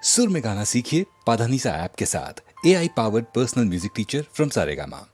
सुर में गाना सीखिए पाधानीसा ऐप के साथ। AI powered personal music teacher from Saregama.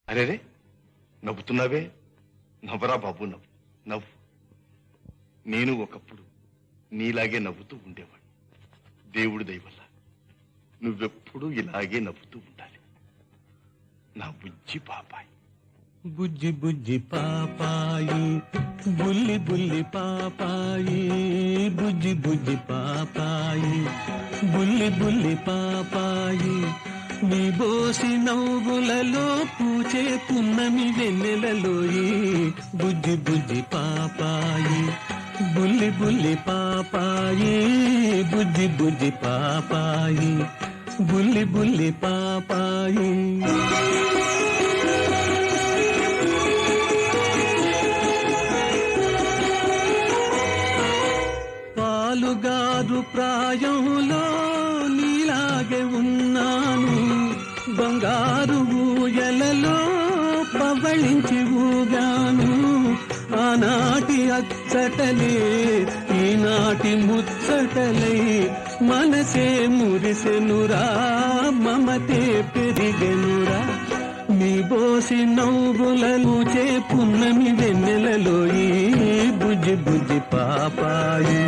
అరే నవ్వుతున్నావే, నవ్వరా బాబు, నవ్వు నవ్వు. నేను ఒకప్పుడు నీలాగే నవ్వుతూ ఉండేవాడు. దేవుడి దయ వల్ల నువ్వెప్పుడు ఇలాగే నవ్వుతూ ఉండాలి నా బుజ్జి పాపాయి. బుజ్జి బుజ్జి పాపాయి, బుల్లి బుల్లి పాపాయి, బుజ్జి బుజ్జి పాపాయి, బుల్లి బుల్లి పాపాయి, నీ బోసి నవ్వులలో పూచే పున్నమి వెన్నెలలోయి. బుజ్జి బుజ్జి పాపాయి, బుల్లి బుల్లి పాపాయి, బుజ్జి బుజ్జి పాపాయి, బుల్లి బుల్లి పాపాయి. పాలుగారు ప్రాయంలో నీలాగే ఉన్నాను, బంగారు ఊయలలో పవళించి ఊగాను. ఆనాటి అచ్చటలే ఈనాటి ముచ్చటలై మనసే మురిసెనురా, మమతే పెరిగెనురా. నీ బోసి నవ్వులను చే పున్నమి వెన్నెలలోయి. బుజ్జి బుజ్జి పాపాయి,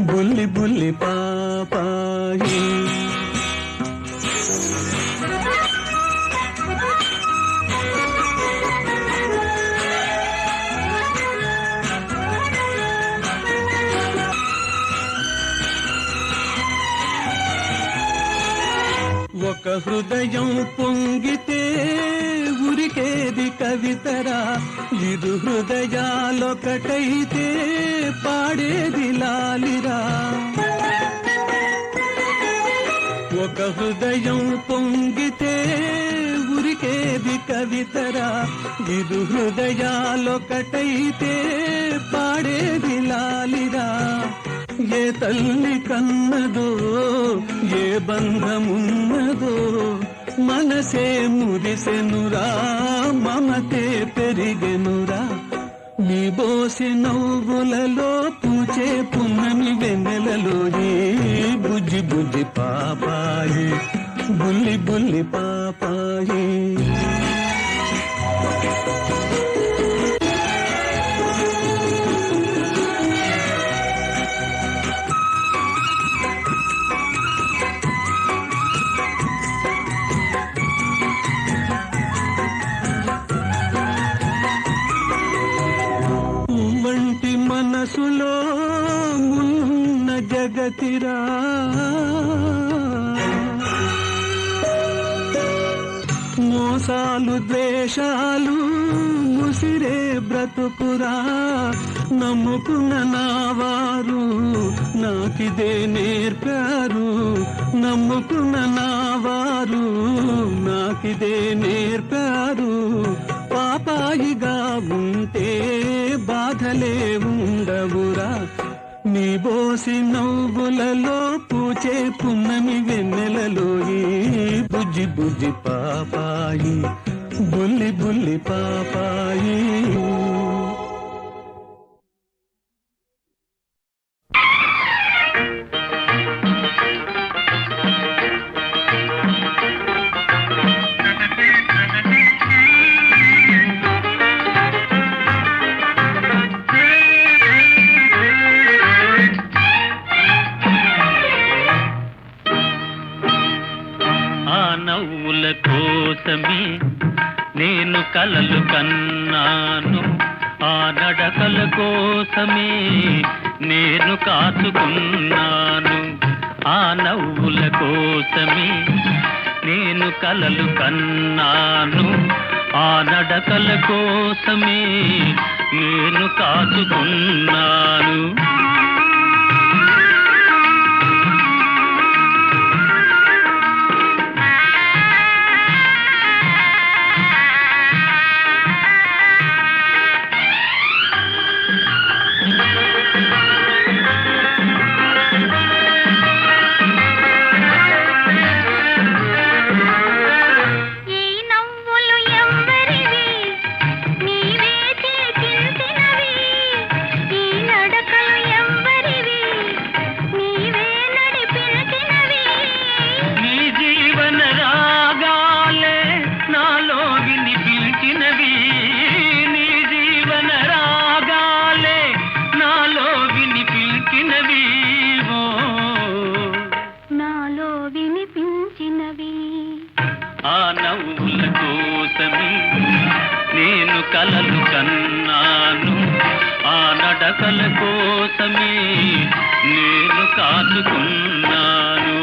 బుల్లి బుల్లి పాపాయి. ఒక హృదయం పొంగితే ఉరికేది కవితరా, ఇరు హృదయాలొకటైతే పాడేది లాలిరా. ఒక హృదయం పొంగితే ఉరికేది కవితరా, ఇరు హృదయాలొకటైతే పాడేది లాలిరా. ఏ తల్లి కన్నదో ఏ బంధమున్నదో మనసే మురిసెనురా, మమతే పెరిగెనురా. నీ బోసి నవ్వులలో పూచే పున్నమి వెన్నెలలో ఈ బుజ్జి బుజ్జి పాపాయి, బుల్లి బుల్లి పాపాయి. వంటి మనసులో మున్న జగతిరా, మోసాలు ద్వేషాలు ముసిరే బ్రతుకురా. నమ్ముకున్న నావారు నాకిదే నేర్పారు, నమ్ముకున్న నావారు నాకిదే నేర్పారు. పాపాయిగా ఉంటే బాధలే ఉండవురా. నీ బోసి నవ్వులలో పూచే పున్నమి వెన్నెలలో ఈ బుజ్జి బుజ్జి పాపాయి, బుల్లి బుల్లి పాపాయి. కోసమే నేను కలలు కన్నాను, ఆ నడకల కోసమే నేను కాచుకున్నాను. ఆ నవ్వుల కోసమే నేను కలలు కన్నాను, ఆ నడకల కోసమే నేను కాచుకున్నాను. నేను కలలు కన్నాను, ఆ నడకల కోసమే నేను కాచుకున్నాను.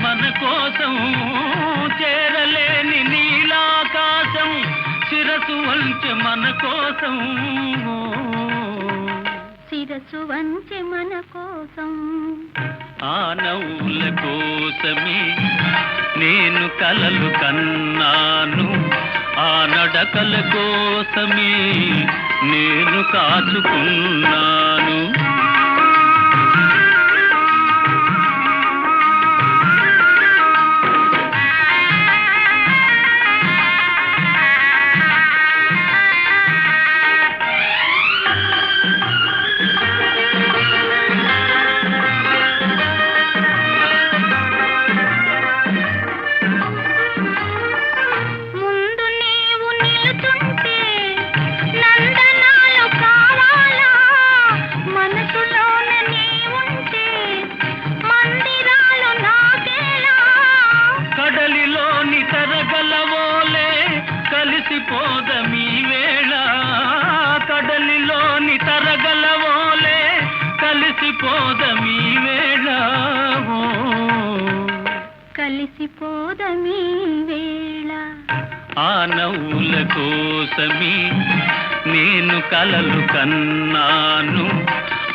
మన కోసం చేరలేని నీలాకాశం శిరసు వంచె మన కోసం, శిరసు వంచె మన కోసం. ఆ నవ్వుల కోసమే నేను కలలు కన్నాను, ఆ నడకల కోసమే నేను కాచుకున్నాను. మురిసిపోదమీ వేళ. ఆ నవ్వుల కోసమే నేను కలలు కన్నాను,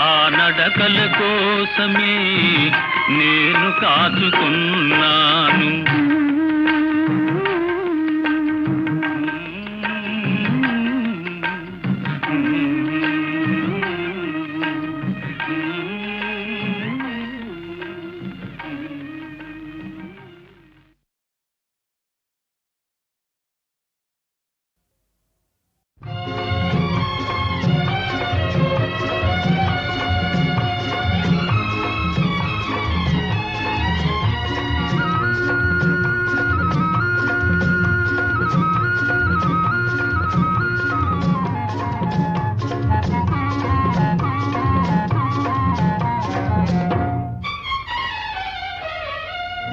ఆ నడకల కోసమే నేను కాచుకున్నాను.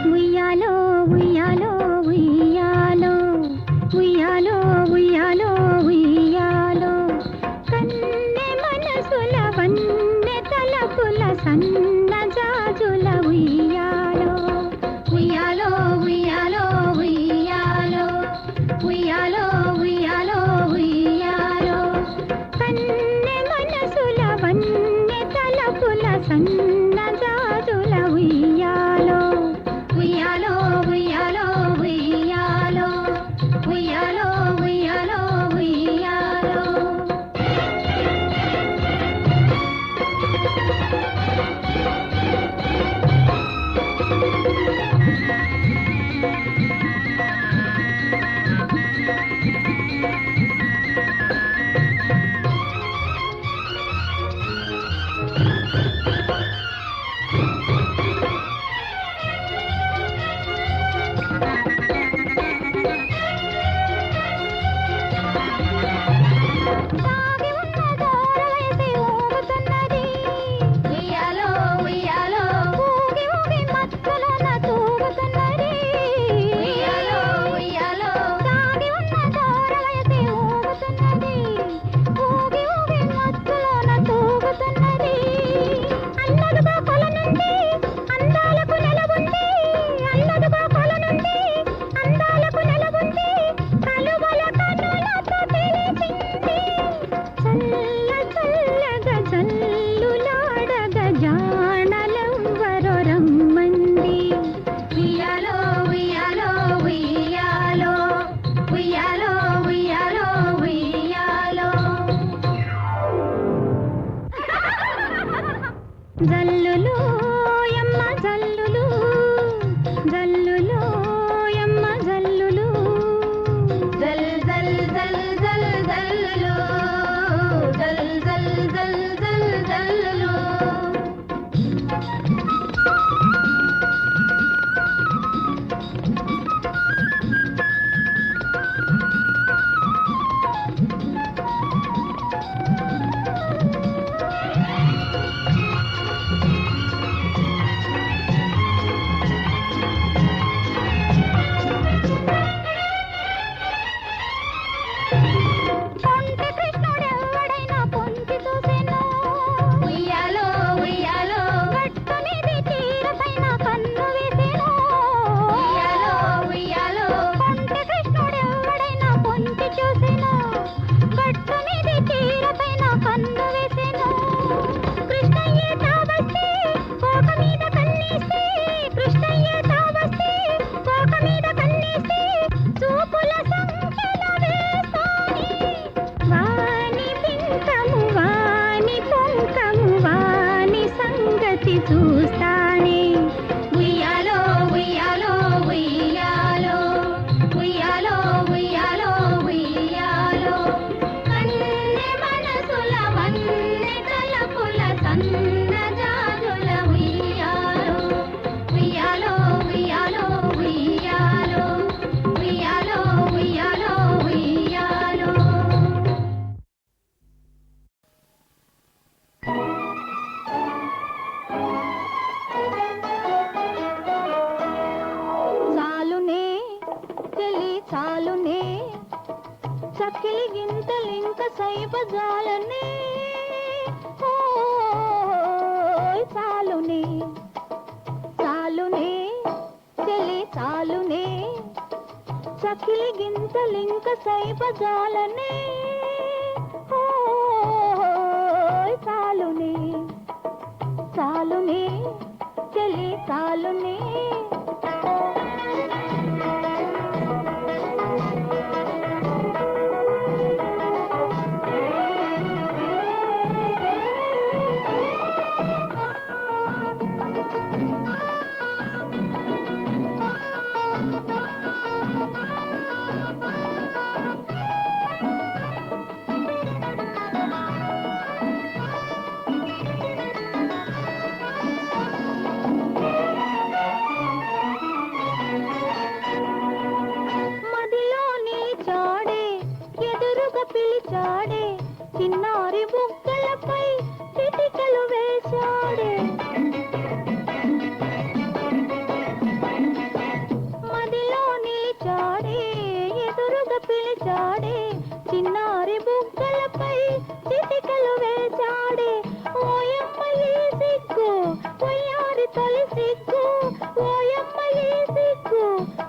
ఉయ్యాలో ఉయ్యాలో ఉయ్యాలో ఉయ్యాలో ఉయ్యాలో ఉయ్యాలో కన్నె మనసుల వన్నె తలపుల సన్న జాజుల ఉయ్యాలో. ఉయ్యాలో ఉయ్యాలో ఉయ్యాలో ఉయ్యాలో ఉయ్యాలో ఉయ్యాలో కన్నె మనసుల వన్నె తలపుల సన్న జాజుల ఉయ్యాలో. ఉయ్యాలో ఉయ్యాలో ఉయ్యాలో ఉయ్యాలో ఉయ్యాలో ఉయ్యాలో. సాగి ఉన్న దూరవేసి ఊగుతున్నది ఉయ్యాలో ఉయ్యాలో, ఊగి ఊగి మత్తులోన తూగుతున్నది ఉయ్యాలో ఉయ్యాలో. సాగి ఉన్న దూరవేసి ఊగుతున్నది, ఊగి ఊగి మత్తులోన తూగుతున్నది. అల్లదుగా కొల నుండి అందాలకు నెలవుంది, అల్లదుగా కొల నుండి అందాలకు నెలవుంది. కలువల కనులతో తెలిసింది, చల్ల చల్లగా జల్లులాడగా జాణలెవ్వరో రమ్మంది. ఉయ్యాలో ఉయ్యాలో ఉయ్యాలో ఉయ్యాలో ఉయ్యాలో ఉయ్యాలో. జల్లులు యమ్మ జల్లులు, జల్లులు యమ్మ జల్లులు, జల్ జల్ జల్ జల్ జల్లులు, జల్ జల్ జల్ జల్ జల్లులు. పొంటి కృష్ణుడెవ్వడైనా పొంచి చూసెను ఉయ్యాలో ఉయ్యాలో, గట్టునిది తీరపైన కన్ను వేసెను ఉయ్యాలో ఉయ్యాలో. పొంటి కృష్ణుడెవ్వడైనా పొంచి చూసెను, గట్టునిది తీరపైన కన్ను వేసెను. కృష్ణయ్యే తావస్తే కోక మీద కన్నేస్తే, కృష్ణయ్యే తావస్తే కోక మీద కన్నేస్తే చూపుల సంఖ్యల వేస్తాని. వాని పింకము వాని పొంకము వాని సంగతి చూస్తానే. ఉయ్యాలో ఉయ్యాలో ఉయ్యాలో ఉయ్యాలో ఉయ్యాలో ఉయ్యాలో కన్నె మనసుల వన్నె తలపుల సన్న జాజుల ఉయ్యాలో. ఉయ్యాలో ఉయ్యాలో ఉయ్యాలో ఉయ్యాలో ఉయ్యాలో ఉయ్యాలో. చాలునే చెలి చాలునే, చక్కిలి గింతలింక సైబజాలనే. ఓయ్ చాలునే చాలునే చెలి చాలునే చకిలి గింతలింక సైబజాలనే చాలునే చాలునే చెలి చాలునే పిలిచాడే చిన్నారి బుగ్గలపై చిటికలు వేశాడే మదిలో నిలిచాడే ఎదురుగా పిలిచాడే చిన్నారి బుగ్గలపై చిటికలు వేశాడే ఓయమ్మ ఈ సిగ్గు వయ్యారి తొలి సిగ్గు ఓయమ్మ ఈ సిగ్గు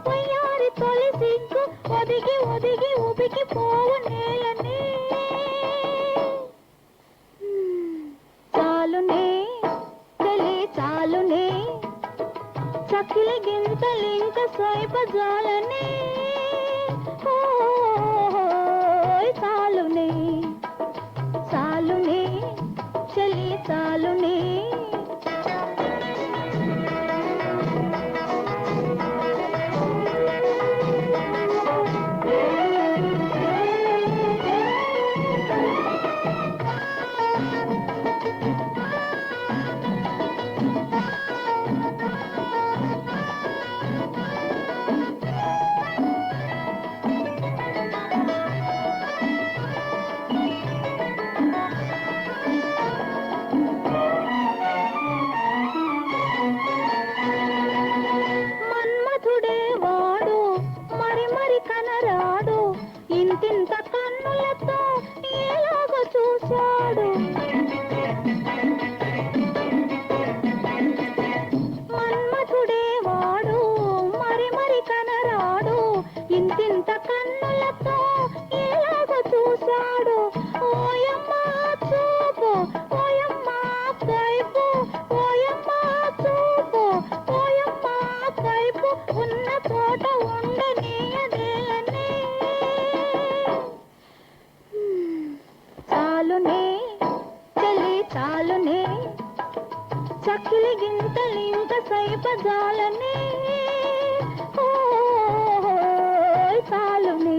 వయ్యారి తొలి సిగ్గు ఒదిగి ఒదిగి ఉబికి పోవు నేలనే చాలునే తెలి చాలునే చకిలి గింతలింక సైబజాలనే చాలునే చాలునే చలి చాలునే ఇంతింత కన్నులతో ఎలాగో చూశాడు మన్మథుడే వాడు మరి మరి కనరాడు ఇంతింత కన్నులతో ఎలాగో చూశాడు ఓయమ్మ చూపు ఓయమ్మ కైపు ఓయమ్మ చూపు ఓయమ్మ కైపు ఉన్న చోట ఉండనీయదేలనే చాలునే చలి చాలునే చకిలి గింతలింక సైబజాలనే చాలునే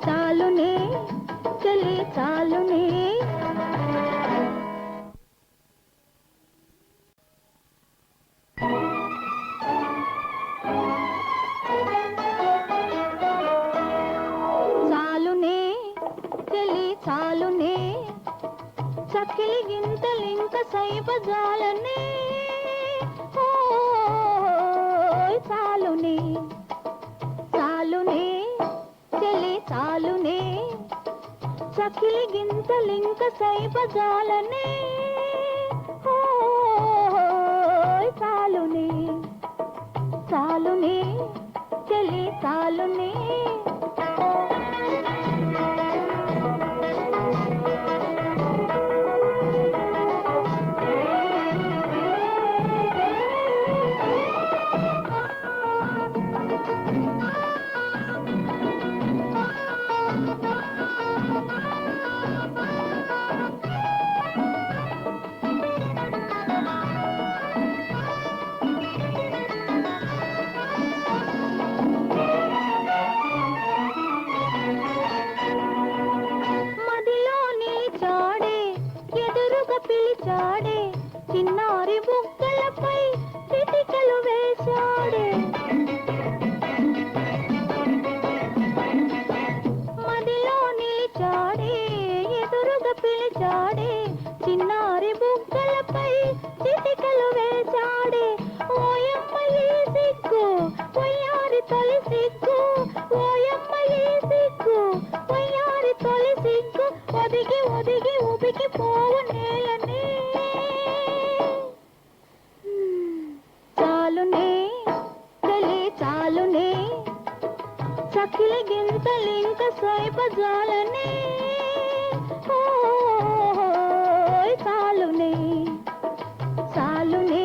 చాలునే చలి చాలునే చాలునే చలి చాలునే చకిలి గింతలింక సైబజాలనే చాలునే చాలునే చలి చాలునే చకిలి గింతలింక సైబజాలనే చాలునే చాలునే చలి చాలునే చకిలి గింతలింక సైపజాలనే చాలునే చాలునే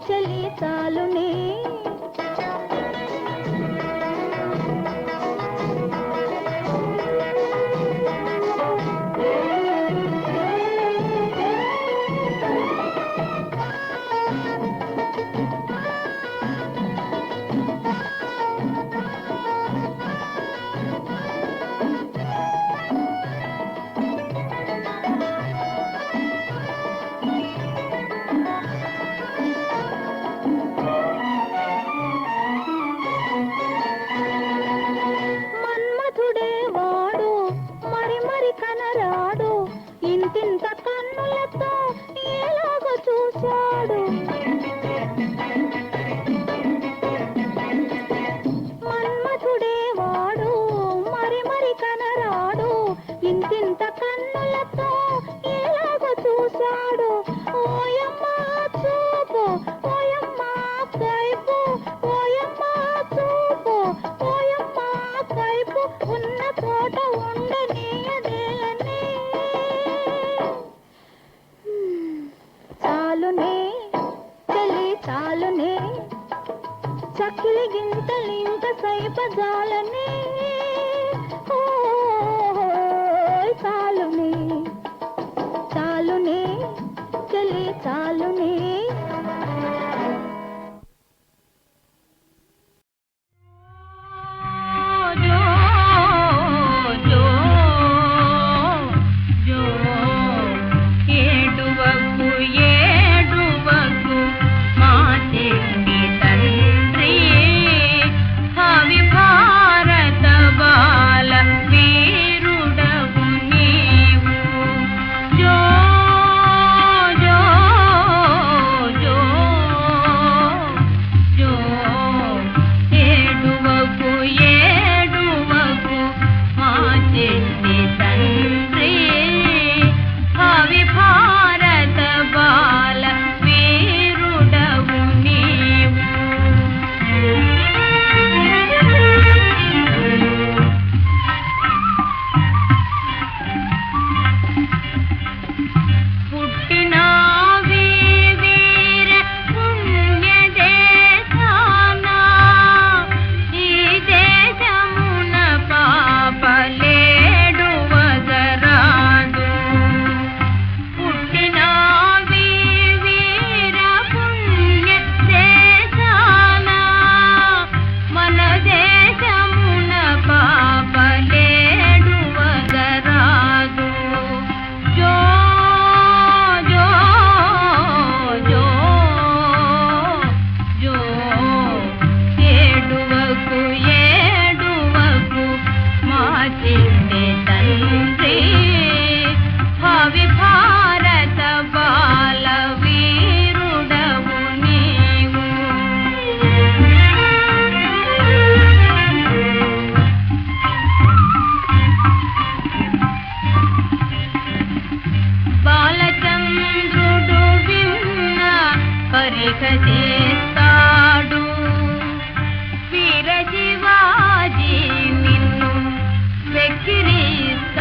చలి చాలునే ఇంతింత కన్నులతో ఎలాగో చూశాడు మన్మథుడే వాడు మరి కనరాడు ఇంతింత కన్నులతో ఎలాగో చూశాడు ఓయమ్మ చూపు ఓయమ్మ కైపు ఓయమ్మ చూపు ఓయమ్మ కైపు ఉన్న చోట ఉండనీయదేలనే చాలునే చలి చాలునే చకిలి గింతలింక సైపజాలనే చాలునే చాలునే చలి చాలునే చేస్తాడు వీర శివాజీ నిన్ను వెక్కిరిస్తాడు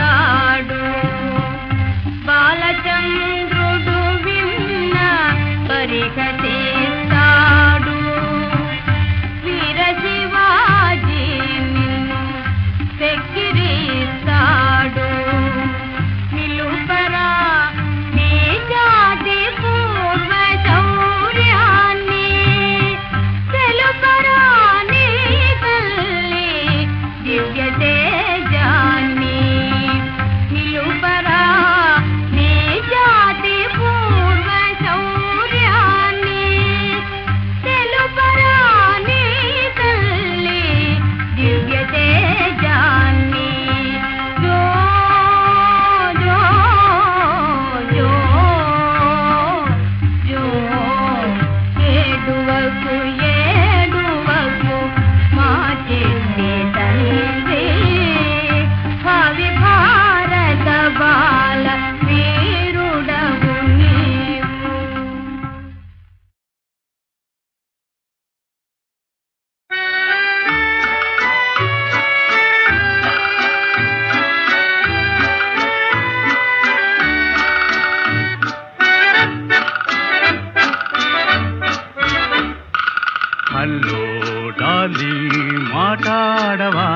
డాలి మాట్లాడవా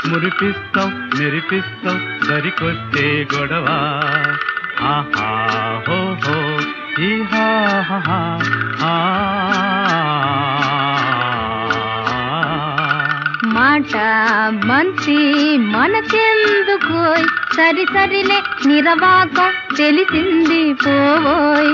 మురిపిస్తావు మెరిపిస్తావు దరికొస్తే గొడవ ఆహా హో హో ఈ హా హా హా ఆ. మాట మంచి మనకెందుకోయ్ సరి సరిలే నిరవాకం తెలిసింది పోవోయ్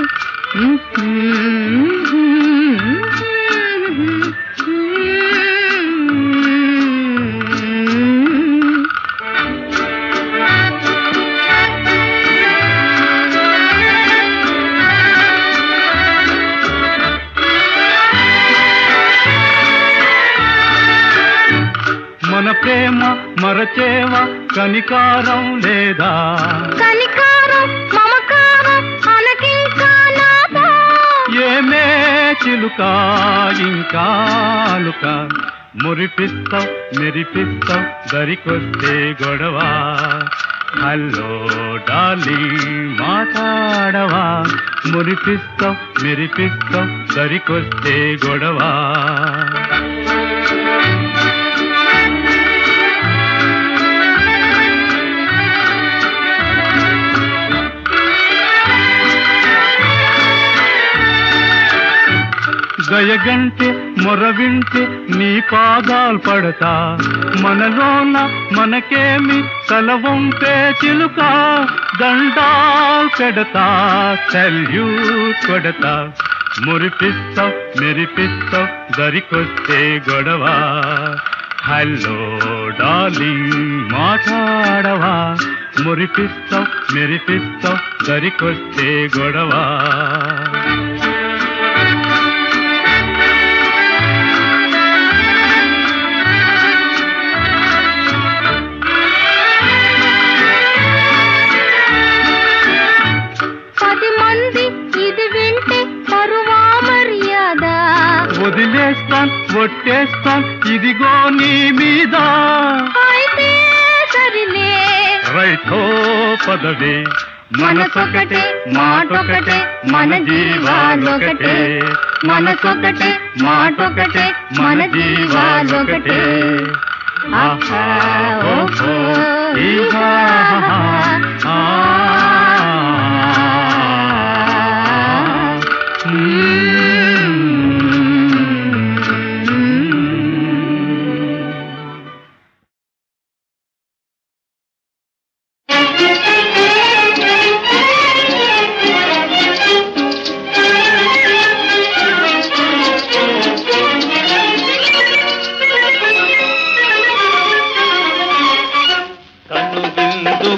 మన ప్రేమ మరచేవా కనికారం లేదా కనికారం మమకారం అనకింకా నాదా ఏమే చిలుక ఇంకాలుక మురిపిస్తావు మెరిపిస్తావు దరికొస్తే గొడవ హలో డాలి మాట్లాడవా మురిపిస్తావు మెరిపిస్తావు దరికొస్తే గొడవ దయగంటే మొరవింటే నీ పాదాలు పడతా మనలోన మనకేమి తలవంపే చిలుక దండాలు పెడతా సల్యూట్ కొడతా మురిపిస్తావు మెరిపిస్తావు దరికొస్తే గొడవ హలో డార్లింగ్ మాట్లాడవా మురిపిస్తావు మెరిపిస్తావు దరికొస్తే గొడవ వదిలేస్తాన్ ఒట్టేస్తాన్ ఇదిగో నీ మీద అయితే సరిలే రైతో పదవే మనసొకటే మాటొకటే మన జీవాలొకటే మనసొకటే మాటొకటే మన జీవాలొకటే ఆహా ఓహో ఈహా ఆ.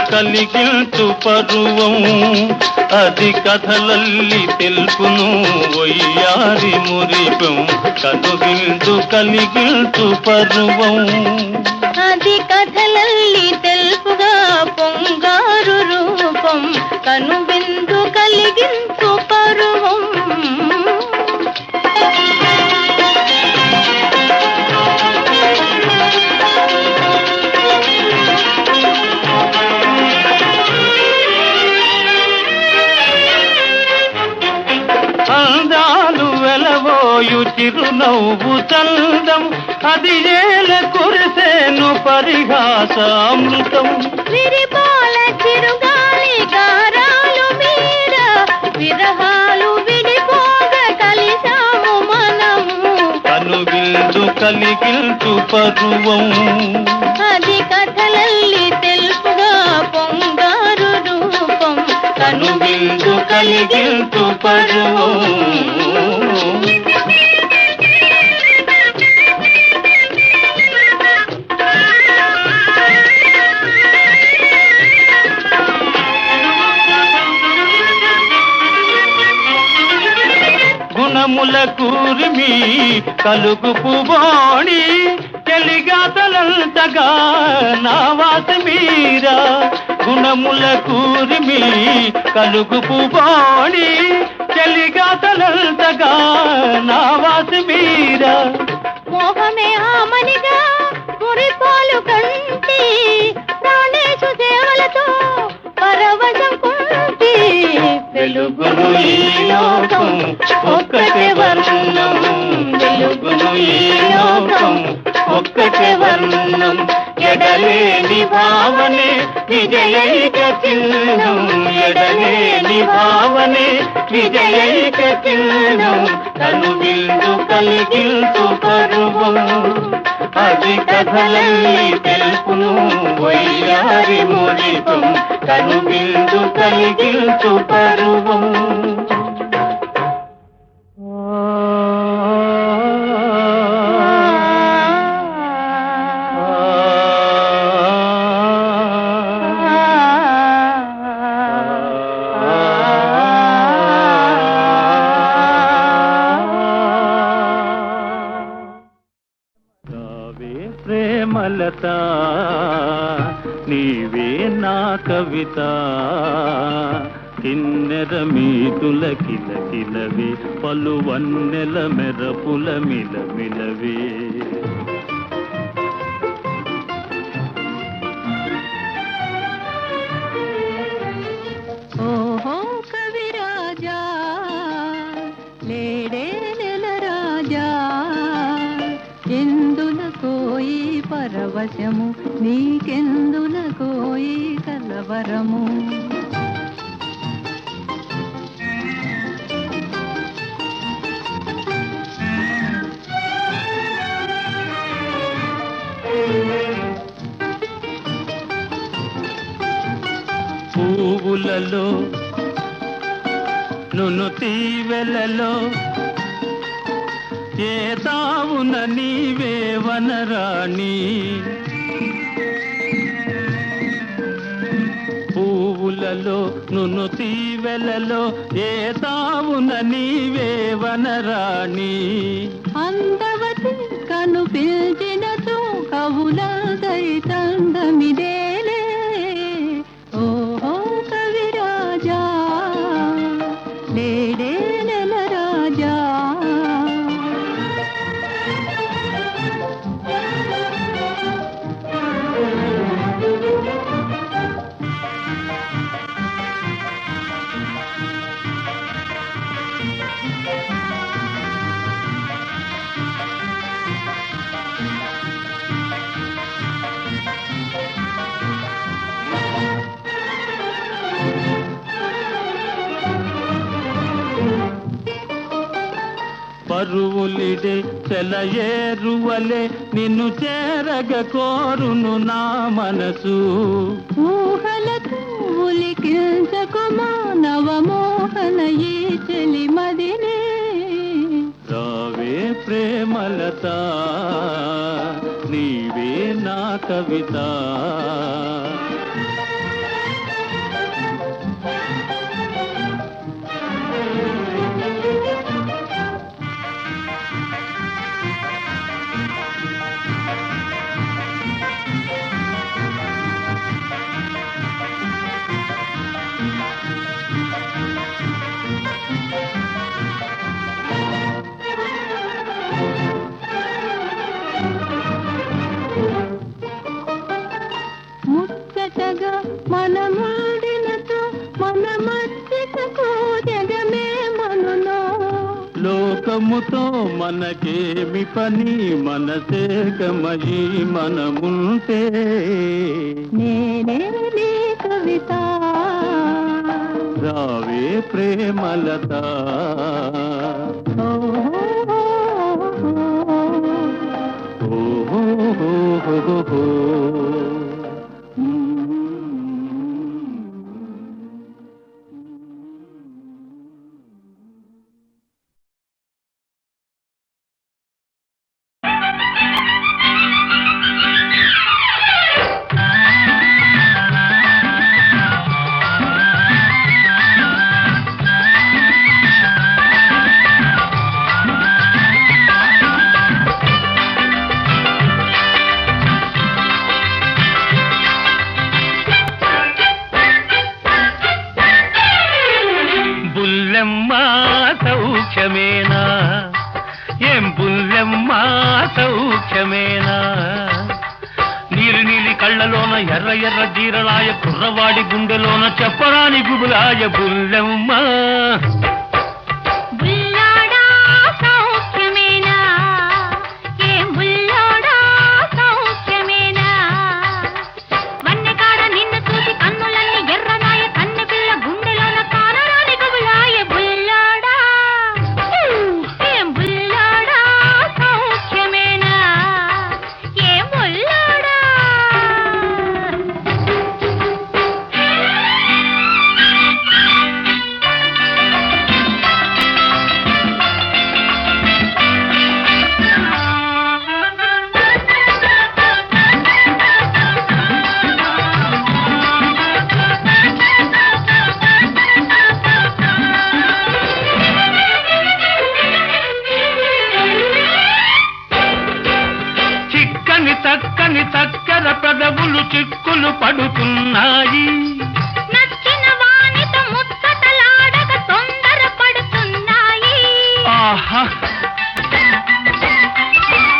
కలిగిల్చు పరువం అది కథలల్లి తెలుపును ఒయ్యారి మురిపం కనుగిల్చు కలిగిల్చు పరువం అది కథలల్లి తెలుపుగా పొంగారు రూపం కనుబిందు కలిగించు పరువం వెలవోయు చిరునవ్వు చందం అది ఏల కురిసేను పరిహాసామృతం విరిపాల చిరుగాలి గారాలు మీర విరహాలు విడిపోగ కలిసాము మనము కనుగిల్చు కలిగిల్చు పరువం అది కథలల్లి తెలుపుగా పొంగారు రూపం కనుగిల్చు కలిగిల్చు పరువం గుణముల కూర్మి కలుగుపు బాణి చెలిగాతలంతగా నా వాత మీరా గుణముల కూర్మి కలుగుపు బాణి చెలిగాతలంతగా నా వాత మీరా మోహమే ఆమనిగా మురిపాలు కంటి ప్రాణేశు సేవలతో పరవశం కుంటి వెలుగును ఈ లోకం ఒక్కటే వర్ణం వెలుగును ఈ లోకం ఎడలేని భావనే విజయైక చిహ్నం, ఎడలేని భావనే విజయైక చిహ్నం, తను విందు కలిగించు పరువం, అది కథలన్నీ తెలుపును వయ్యారి మురిపం, తను విందు కలిగించు పరువం. ప్రేమలత నీవే నా కవిత, కిన్నెర మీతుల కిలకిలవే, పలువన్నెల మెరపుల మిలమిలవే. ఓహో కవిరాజా లేడే నెల రాజా, ఎందులకోయి పరవశము, నీకెందులకోయి కలవరము. పువ్వులలో నును తీవెలలో ఏ తావున నీవే వనరాణి, పువ్వులలో నును తీవెలలో ఏ తావున నీవే వనరాణి. అందవతి కను పిల్చినతో కవులదై తందమిదేలే, ఓహో కవిరాజా లేడే నెల రాజా. పరువులిడే చెలయేరువలే నిన్ను చేరగ కోరును నా మనసు, ఊహలతో ఉలికించకు మానవమోహన ఈ చెలి మదినే. రావే ప్రేమలత నీవే నా కవిత, ముచ్చటగా మనముడినతో మన మధ్యకు జగమే మనునో, లోకముతో మనకేమి పని, మనసేకమయి మనముంటే. నేనే నీ కవిత, రావే ప్రేమలత, ఓహో. సౌఖ్యమేనా, ఏం బుల్లెమ్మా సౌఖ్యమేనా. నీరు నీలి కళ్ళలోన ఎర్ర ఎర్ర జీరలాయ, కుర్రవాడి గుండెలోన చెప్పరాని గుబులాయ బుల్లెమ్మా. చిక్కని చక్కని చక్కెర పెదవులు చిక్కులు పడుతున్నాయి. నచ్చిన వానితో ముచ్చటలాడక తొందర పడుతున్నాయి. ఆహా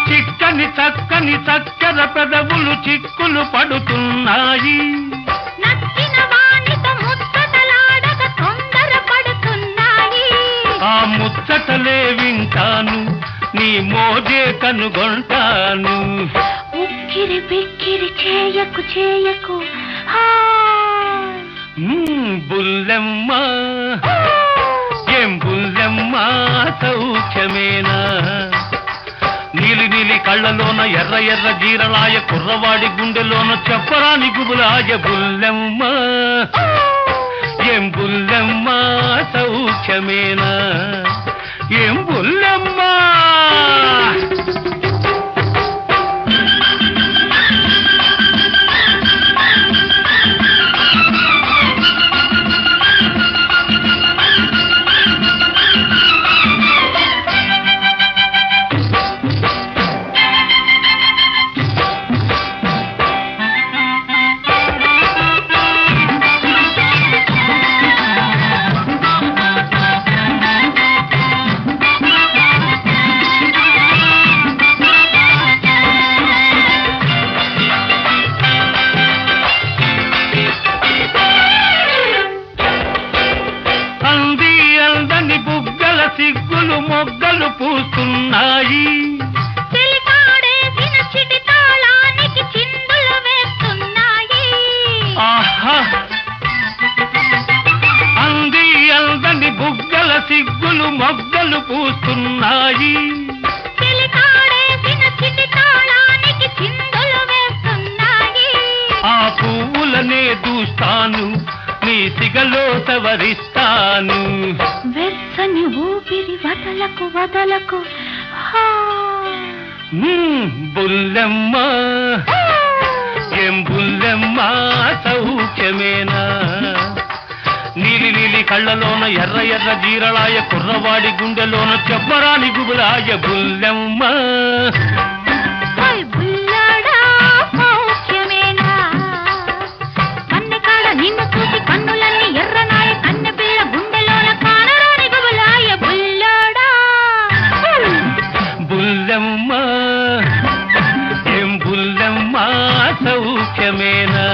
చిక్కని చక్కని చక్కెర పెదవులు చిక్కులు పడుతున్నాయి. నచ్చిన వానితో ముచ్చటలాడక తొందర పడుతున్నాయి. ఆ ముచ్చటలే వింటాను, నీ మోజే కనుగొంటాను. ఉక్కిరి బిక్కిరి చేయకు చేయకు బుల్లెమ్మ ఏం బుల్లెమ్మ సౌఖ్యమేనా? నీలి నీలి కళ్ళలోన ఎర్ర ఎర్ర జీరలాయ కుర్రవాడి గుండెలోన చెప్పరాని గుబులాయ బుల్లెమ్మ ఏం బుల్లెమ్మ సౌఖ్యమేనా? ఏం బుల్లెమ్మ సిగ్గులు మొగ్గలు పూస్తున్నాయి. చిలికాడేసిన చిటి తాళానికి చిందులు వేస్తున్నాయి. ఆహా అంది అందని బుగ్గల సిగ్గులు మొగ్గలు పూస్తున్నాయి. చిలికాడేసిన చిటి తాళానికి చిందులు వేస్తున్నాయి. ఆ పువ్వులనే దూస్తాను, నీ సిగలో సవరిస్తాను. వెచ్చని ఊపిరి వదలకు వదలకు బుల్లెమ్మ ఏం బుల్లెమ్మ సౌఖ్యమేనా? నీలి నీలి కళ్ళలోన ఎర్ర ఎర్ర జీరలాయ కుర్రవాడి గుండెలోన చెప్పరాని గుబులాయ బుల్లెమ్మ బుల్లడా సౌఖ్యమేనా? కన్నెకాడ నిన్ను చూసి కన్నులన్నీ ఎర్రనాయ కన్నె పిల్ల గుండెలోన కానరాని గుబులాయ బుల్లడా బుల్లెమ్మ ఏం బుల్లెమ్మ సౌఖ్యమేనా?